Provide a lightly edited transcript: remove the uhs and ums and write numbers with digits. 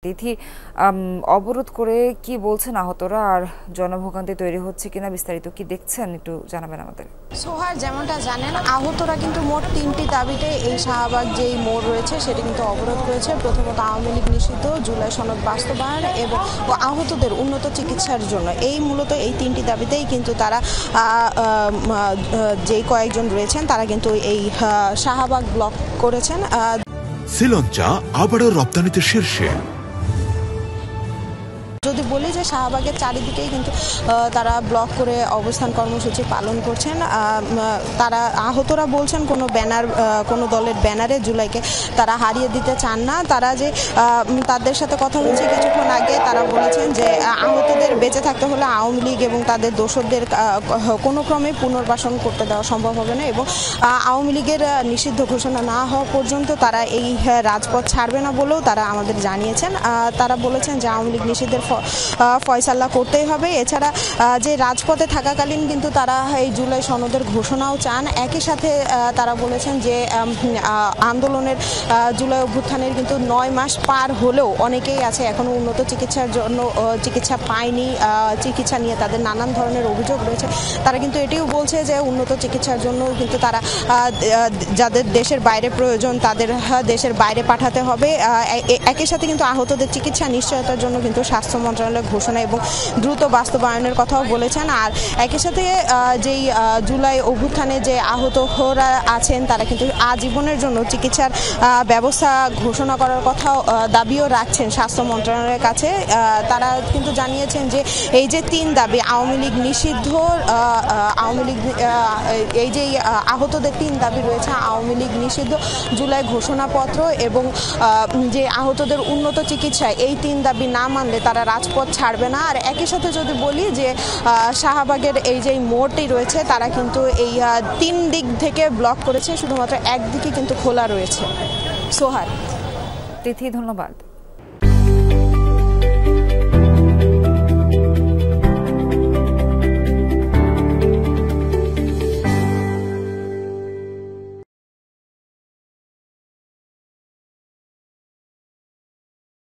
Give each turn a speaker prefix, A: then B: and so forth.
A: তিথি অবরোধ করে কি বলছেন আহতরা আর জনভোগান্তি তৈরি হচ্ছে কিনা বিস্তারিত কি দেখছেন একটু জানাবেন আমাদের।
B: সোহার যেমনটা জানেন আহতরা কিন্তু মোট ৩টি দাবিতে এই শাহবাগ যেই মোড় রয়েছে সেটি কিন্তু অবরোধ করেছে। প্রথমত আওয়ামী লীগ নিষিদ্ধ, জুলাই সনদ বাস্তবায়ন এবং আহতদের উন্নত চিকিৎসার জন্য। মূলত এই ৩টি দাবিতেই কিন্তু তারা যে কয়েকজন রয়েছেন তারা কিন্তু এই শাহবাগ ব্লক করেছেন।
C: শ্রীলঙ্কা আবারও রপ্তানিতে শীর্ষে।
B: যদি বলি যে শাহবাগের চারিদিকেই কিন্তু তারা ব্লক করে অবস্থান কর্মসূচি পালন করছেন। তারা আহতরা বলছেন কোনো দলের ব্যানারে জুলাইকে তারা হারিয়ে দিতে চান না। তারা যে তাদের সাথে কথা হয়েছে কিছুক্ষণ আগে, তারা বলেছেন যে আহতদের বেঁচে থাকতে হলে আওয়ামী লীগ এবং তাদের দোসরদের কোনো ক্রমে পুনর্বাসন করতে দেওয়া সম্ভব হবে না এবং আওয়ামী লীগের নিষিদ্ধ ঘোষণা না হওয়া পর্যন্ত তারা এই রাজপথ ছাড়বে না বলেও তারা আমাদের জানিয়েছেন। তারা বলেছেন যে আওয়ামী লীগ নিষিদ্ধের ফয়সালা করতেই হবে। এছাড়া যে রাজপথে থাকাকালীন কিন্তু তারা এই জুলাই সনদের ঘোষণাও চান। একই সাথে তারা বলেছেন যে আন্দোলনের জুলাই অভ্যুত্থানের কিন্তু ৯ মাস পার হলেও অনেকেই আছে এখনো উন্নত চিকিৎসার জন্য চিকিৎসা পায়নি। চিকিৎসা নিয়ে তাদের নানান ধরনের অভিযোগ রয়েছে। তারা কিন্তু এটিও বলছে যে উন্নত চিকিৎসার জন্য কিন্তু তারা যাদের দেশের বাইরে প্রয়োজন তাদের দেশের বাইরে পাঠাতে হবে। একই সাথে কিন্তু আহতদের চিকিৎসা নিশ্চয়তার জন্য কিন্তু স্বাস্থ্য মন্ত্রণালয়ের ঘোষণা এবং দ্রুত বাস্তবায়নের কথাও বলেছেন। আর একই সাথে যেই জুলাই অভ্যুত্থানে যে আহতরা আছেন তারা কিন্তু আজীবনের জন্য চিকিৎসার ব্যবস্থা ঘোষণা করার কথাও দাবিও রাখছেন স্বাস্থ্য মন্ত্রণালয়ের কাছে। তারা কিন্তু জানিয়েছেন যে এই যে ৩ দাবি আওয়ামী লীগ নিষিদ্ধ, আওয়ামী লীগ এই যে আহতদের ৩ দাবি রয়েছে আওয়ামী লীগ নিষিদ্ধ, জুলাই ঘোষণাপত্র এবং যে আহতদের উন্নত চিকিৎসা, এই ৩ দাবি না মানলে তারা রাজপথ ছাড়বে না। আর একই সাথে যদি বলি যে শাহবাগের এই যে মোড়টি রয়েছে তারা কিন্তু এই ৩ দিক থেকে ব্লক করেছে, শুধুমাত্র একদিকে কিন্তু খোলা রয়েছে। সোহার।
A: তিথি ধন্যবাদ।